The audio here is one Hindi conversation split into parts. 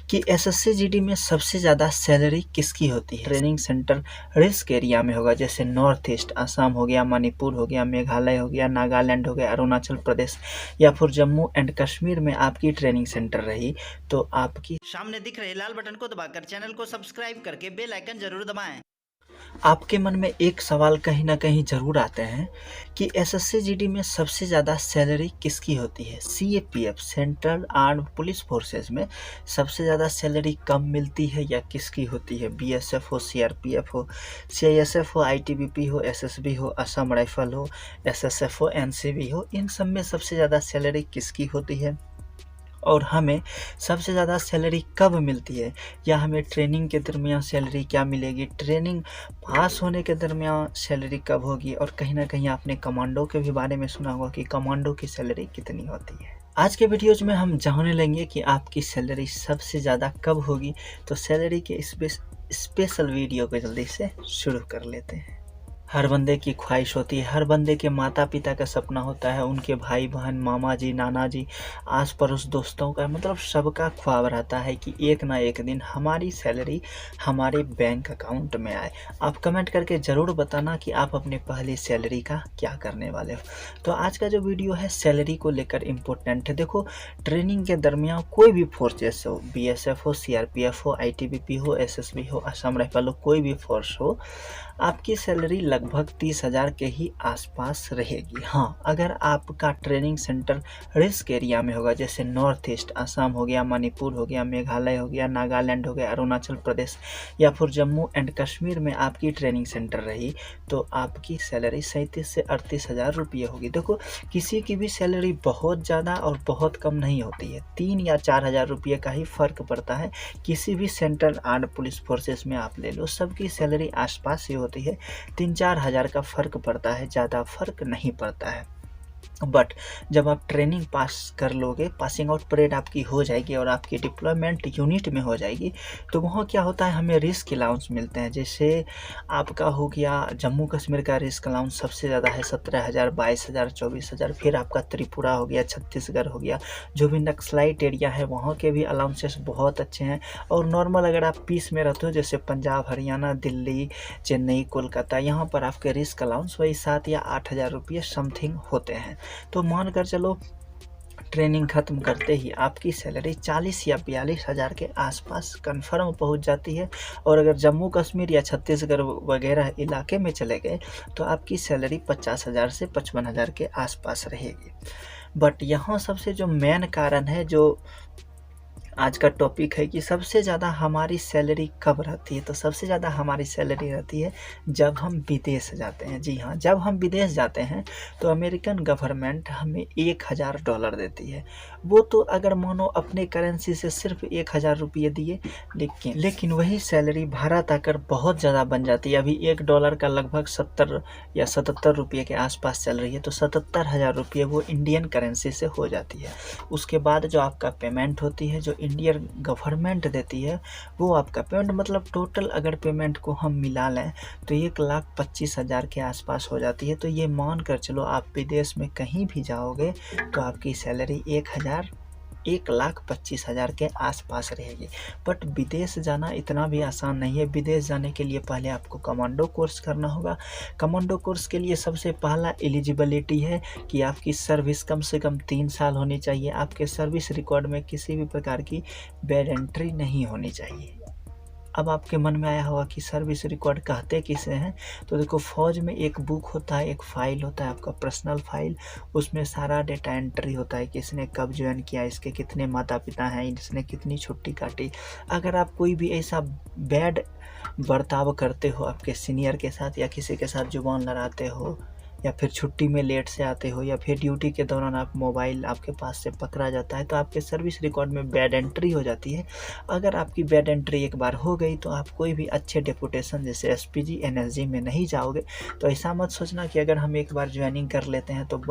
कि एसएससी जीडी में सबसे ज़्यादा सैलरी किसकी होती है। ट्रेनिंग सेंटर रिस्क एरिया में होगा, जैसे नॉर्थ ईस्ट असम हो गया, मणिपुर हो गया, मेघालय हो गया, नागालैंड हो गया, अरुणाचल प्रदेश या फिर जम्मू एंड कश्मीर में आपकी ट्रेनिंग सेंटर रही तो आपकी सामने दिख रहे लाल बटन को दबाकर चैनल को सब्सक्राइब करके बेल आइकन जरूर दबाएं। आपके मन में एक सवाल कहीं ना कहीं ज़रूर आते हैं कि एसएससी जीडी में सबसे ज़्यादा सैलरी किसकी होती है। CAPF central armed police forces में सबसे ज़्यादा सैलरी कम मिलती है या किसकी होती है। बीएसएफ हो, सीआरपीएफ हो, सीआईएसएफ हो, आईटीबीपी हो, एसएसबी हो, असम राइफल हो, एसएसएफ हो, एनसीबी हो, इन सब में सबसे ज़्यादा सैलरी किसकी होती है और हमें सबसे ज़्यादा सैलरी कब मिलती है, या हमें ट्रेनिंग के दरमियान सैलरी क्या मिलेगी, ट्रेनिंग पास होने के दरमियान सैलरी कब होगी। और कहीं ना कहीं आपने कमांडो के भी बारे में सुना होगा कि कमांडो की सैलरी कितनी होती है। आज के वीडियोज में हम जानने लेंगे कि आपकी सैलरी सबसे ज़्यादा कब होगी। तो सैलरी के स्पेशल वीडियो को जल्दी से शुरू कर लेते हैं। हर बंदे की ख्वाहिश होती है, हर बंदे के माता पिता का सपना होता है, उनके भाई बहन, मामा जी, नाना जी, आस पड़ोस दोस्तों का, मतलब सबका ख्वाब रहता है कि एक ना एक दिन हमारी सैलरी हमारे बैंक अकाउंट में आए। आप कमेंट करके ज़रूर बताना कि आप अपने पहली सैलरी का क्या करने वाले हो। तो आज का जो वीडियो है सैलरी को लेकर इम्पोर्टेंट है। देखो, ट्रेनिंग के दरमियान कोई भी फोर्सेस हो, बीएसएफ हो, सीआरपीएफ हो, आईटीबीपी हो, एसएसबी हो, असम राइफल हो, कोई भी फोर्स हो, आपकी सैलरी लगभग 30,000 के ही आसपास रहेगी। हाँ, अगर आपका ट्रेनिंग सेंटर रिस्क एरिया में होगा, जैसे नॉर्थ ईस्ट असम हो गया, मणिपुर हो गया, मेघालय हो गया, नागालैंड हो गया, अरुणाचल प्रदेश या फिर जम्मू एंड कश्मीर में आपकी ट्रेनिंग सेंटर रही तो आपकी सैलरी 37 से 38,000 रुपये होगी। देखो, किसी की भी सैलरी बहुत ज़्यादा और बहुत कम नहीं होती है, 3 या 4,000 रुपये का ही फ़र्क पड़ता है। किसी भी सेंट्रल आर्म्ड पुलिस फोर्सेस में आप ले लो, सबकी सैलरी आसपास ही होती है, 3-4 हज़ार का फ़र्क पड़ता है, ज़्यादा फ़र्क नहीं पड़ता है। बट जब आप ट्रेनिंग पास कर लोगे, पासिंग आउट परेड आपकी हो जाएगी और आपकी डिप्लॉयमेंट यूनिट में हो जाएगी, तो वहाँ क्या होता है, हमें रिस्क अलाउंस मिलते हैं। जैसे आपका हो गया जम्मू कश्मीर का रिस्क अलाउंस सबसे ज़्यादा है 17,000, 22,000, 24,000। फिर आपका त्रिपुरा हो गया, छत्तीसगढ़ हो गया, जो भी नक्सलाइट एरिया है वहाँ के भी अलाउंसेस बहुत अच्छे हैं। और नॉर्मल अगर आप पीस में रहते हो, जैसे पंजाब, हरियाणा, दिल्ली, चेन्नई, कोलकाता, यहाँ पर आपके रिस्क अलाउंस वही 7 या 8,000 रुपये समथिंग होते हैं। तो मान कर चलो ट्रेनिंग ख़त्म करते ही आपकी सैलरी 40 या 42,000 के आसपास कंफर्म पहुंच जाती है। और अगर जम्मू कश्मीर या छत्तीसगढ़ वगैरह इलाके में चले गए तो आपकी सैलरी 50,000 से 55,000 के आसपास रहेगी। बट यहाँ सबसे जो मेन कारण है, जो आज का टॉपिक है कि सबसे ज़्यादा हमारी सैलरी कब रहती है, तो सबसे ज़्यादा हमारी सैलरी रहती है जब हम विदेश जाते हैं। जी हाँ, जब हम विदेश जाते हैं तो अमेरिकन गवर्नमेंट हमें $1,000 देती है। वो तो अगर मानो अपने करेंसी से सिर्फ 1,000 रुपये दिए, लेकिन वही सैलरी भारत आकर बहुत ज़्यादा बन जाती है। अभी $1 का लगभग 70 या 77 रुपये के आसपास चल रही है, तो 77,000 रुपये वो इंडियन करेंसी से हो जाती है। उसके बाद जो आपका पेमेंट होती है, जो इंडियन गवर्नमेंट देती है, वो आपका पेमेंट, मतलब टोटल अगर पेमेंट को हम मिला लें तो 1,25,000 के आसपास हो जाती है। तो ये मान कर चलो आप विदेश में कहीं भी जाओगे तो आपकी सैलरी 1,25,000 के आसपास रहेगी। बट विदेश जाना इतना भी आसान नहीं है। विदेश जाने के लिए पहले आपको कमांडो कोर्स करना होगा। कमांडो कोर्स के लिए सबसे पहला एलिजिबिलिटी है कि आपकी सर्विस कम से कम 3 साल होनी चाहिए। आपके सर्विस रिकॉर्ड में किसी भी प्रकार की बैड एंट्री नहीं होनी चाहिए। अब आपके मन में आया होगा कि सर्विस रिकॉर्ड कहते किसे हैं। तो देखो, फौज में एक बुक होता है, एक फ़ाइल होता है, आपका पर्सनल फाइल। उसमें सारा डेटा एंट्री होता है कि इसने कब ज्वाइन किया, इसके कितने माता पिता हैं, इसने कितनी छुट्टी काटी। अगर आप कोई भी ऐसा बैड बर्ताव करते हो आपके सीनियर के साथ, या किसी के साथ जुबान लड़ाते हो, या फिर छुट्टी में लेट से आते हो, या फिर ड्यूटी के दौरान आप मोबाइल आपके पास से पकड़ा जाता है, तो आपके सर्विस रिकॉर्ड में बैड एंट्री हो जाती है। अगर आपकी बैड एंट्री एक बार हो गई तो आप कोई भी अच्छे डेपुटेशन जैसे एसपीजी, एनएसजी में नहीं जाओगे। तो ऐसा मत सोचना कि अगर हम एक बार ज्वाइनिंग कर लेते हैं तो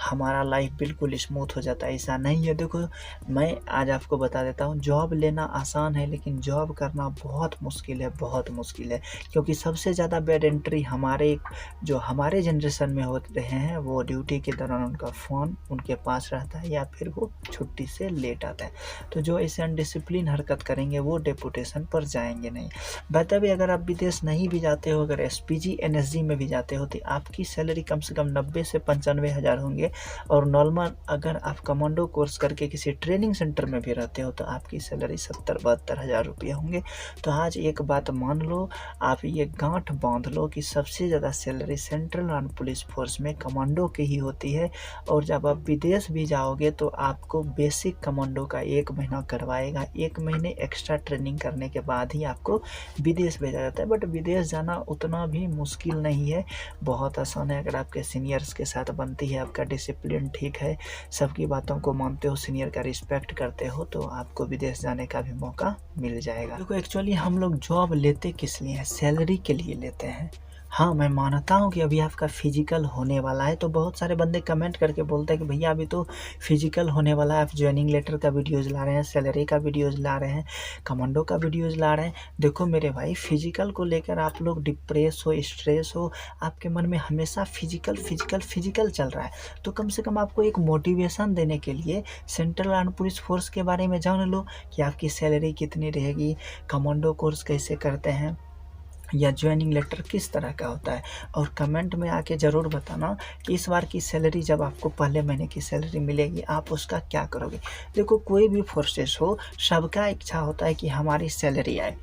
हमारा लाइफ बिल्कुल स्मूथ हो जाता है, ऐसा नहीं है। देखो, मैं आज आपको बता देता हूँ, जॉब लेना आसान है लेकिन जॉब करना बहुत मुश्किल है, बहुत मुश्किल है। क्योंकि सबसे ज़्यादा बैड एंट्री हमारे जनरेशन में हो रहे हैं वो ड्यूटी के दौरान उनका फ़ोन उनके पास रहता है या फिर वो छुट्टी से लेट आता है। तो जो ऐसे अनडिसिप्लिन हरकत करेंगे वो डेपुटेशन पर जाएंगे नहीं। बताइए, अगर आप विदेश नहीं भी जाते हो, अगर एसपीजी एनएसजी में भी जाते हो, तो आपकी सैलरी कम से कम 90 से 95 हज़ार होंगे। और नॉर्मल अगर आप कमांडो कोर्स करके किसी ट्रेनिंग सेंटर में भी रहते हो तो आपकी सैलरी 70-72 हज़ार रुपये होंगे। तो आज एक बात मान लो, आप ये गांठ बांध लो कि सबसे ज़्यादा salary central arm police force में कमांडो की ही होती है। और जब आप विदेश भी जाओगे तो आपको बेसिक कमांडो का 1 महीना करवाएगा, 1 महीने एक्स्ट्रा ट्रेनिंग करने के बाद ही आपको विदेश भेजा जाता है। बट विदेश जाना उतना भी मुश्किल नहीं है, बहुत आसान है। अगर आपके सीनियर्स के साथ बनती है, आपका डिसिप्लिन ठीक है, सबकी बातों को मानते हो, सीनियर का रिस्पेक्ट करते हो, तो आपको विदेश जाने का भी मौका मिल जाएगा। देखो, एक्चुअली हम लोग जॉब लेते किस लिए हैं? सैलरी के लिए लेते हैं। हाँ, मैं मानता हूँ कि अभी आपका फिजिकल होने वाला है, तो बहुत सारे बंदे कमेंट करके बोलते हैं कि भैया अभी तो फिजिकल होने वाला है, आप ज्वाइनिंग लेटर का वीडियोज़ ला रहे हैं, सैलरी का वीडियोज़ ला रहे हैं, कमांडो का वीडियोज़ ला रहे हैं। देखो मेरे भाई, फिजिकल को लेकर आप लोग डिप्रेस हो, स्ट्रेस हो, आपके मन में हमेशा फिजिकल फिजिकल फिजिकल चल रहा है, तो कम से कम आपको एक मोटिवेशन देने के लिए सेंट्रल आर्म पुलिस फोर्स के बारे में जान लो कि आपकी सैलरी कितनी रहेगी, कमांडो कोर्स कैसे करते हैं, या ज्वाइनिंग लेटर किस तरह का होता है। और कमेंट में आके ज़रूर बताना कि इस बार की सैलरी, जब आपको पहले महीने की सैलरी मिलेगी, आप उसका क्या करोगे। देखो, कोई भी फोर्सेस हो, सबका इच्छा होता है कि हमारी सैलरी आए,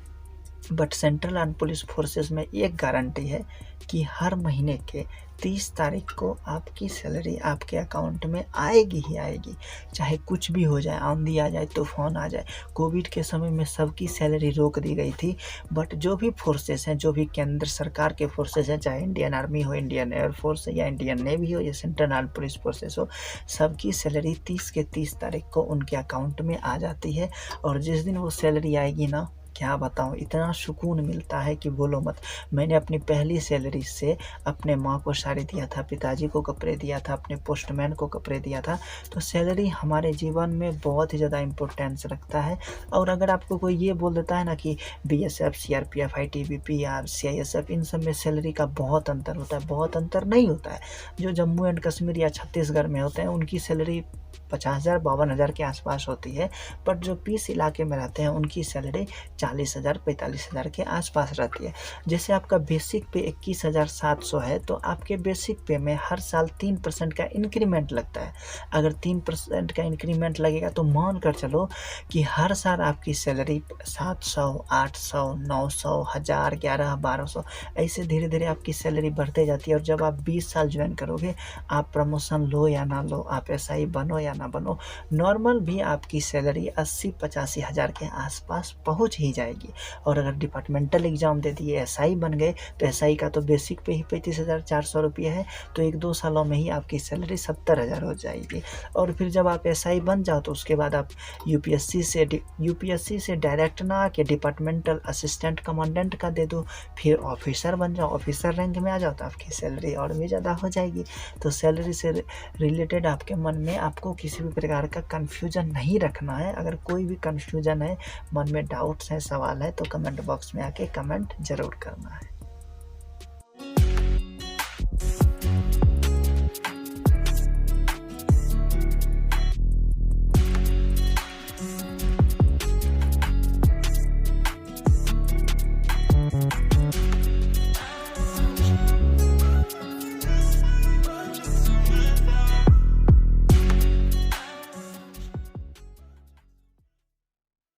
but central arm police forces में एक गारंटी है कि हर महीने के 30 तारीख को आपकी सैलरी आपके अकाउंट में आएगी ही आएगी, चाहे कुछ भी हो जाए, आंधी आ जाए, तूफान आ जाए। कोविड के समय में सबकी सैलरी रोक दी गई थी, बट जो भी फोर्सेस हैं, जो भी केंद्र सरकार के फोर्सेस हैं, चाहे इंडियन आर्मी हो, इंडियन एयरफोर्स या इंडियन नेवी हो या सेंट्रल आर्म पुलिस फोर्सेस हो, सबकी सैलरी 30 के 30 तारीख को उनके अकाउंट में आ जाती है। और जिस दिन वो सैलरी आएगी ना, क्या बताऊँ, इतना सुकून मिलता है कि बोलो मत। मैंने अपनी पहली सैलरी से अपने माँ को साड़ी दिया था, पिताजी को कपड़े दिया था, अपने पोस्टमैन को कपड़े दिया था। तो सैलरी हमारे जीवन में बहुत ही ज़्यादा इम्पोर्टेंस रखता है। और अगर आपको कोई ये बोल देता है ना कि बीएसएफ, सीआरपीएफ, आईटीबीपी या सीआईएसएफ, इन सब में सैलरी का बहुत अंतर होता है, बहुत अंतर नहीं होता है। जो जम्मू एंड कश्मीर या छत्तीसगढ़ में होते हैं उनकी सैलरी 50,000 52,000 के आसपास होती है, बट जो पीस इलाके में रहते हैं उनकी सैलरी 40,000 45,000 के आसपास रहती है। जैसे आपका बेसिक पे 21,700 है, तो आपके बेसिक पे में हर साल 3% का इंक्रीमेंट लगता है। अगर 3% का इंक्रीमेंट लगेगा तो मान कर चलो कि हर साल आपकी सैलरी 700, 800, 900, 1000, 11, 1200 ऐसे धीरे धीरे आपकी सैलरी बढ़ते जाती है। और जब आप 20 साल ज्वाइन करोगे, आप प्रमोशन लो या ना लो, आप एसआई बनो या ना बनो, नॉर्मल भी आपकी सैलरी 80-85 हज़ार के आसपास पहुंच ही जाएगी। और अगर डिपार्टमेंटल एग्जाम दे दिए, एसआई बन गए, तो एसआई का तो बेसिक पे ही 35,400 रुपये है, तो 1-2 सालों में ही आपकी सैलरी 70,000 हो जाएगी। और फिर जब आप एसआई बन जाओ तो उसके बाद आप यूपीएससी से डायरेक्ट ना आके डिपार्टमेंटल असिस्टेंट कमांडेंट का दे दो, फिर ऑफिसर बन जाओ, ऑफिसर रैंक में आ जाओ, तो आपकी सैलरी और भी ज़्यादा हो जाएगी। तो सैलरी से रिलेटेड आपके मन में आपको किसी भी प्रकार का कन्फ्यूजन नहीं रखना है। अगर कोई भी कन्फ्यूजन है, मन में डाउट्स है, सवाल है, तो कमेंट बॉक्स में आके कमेंट ज़रूर करना है।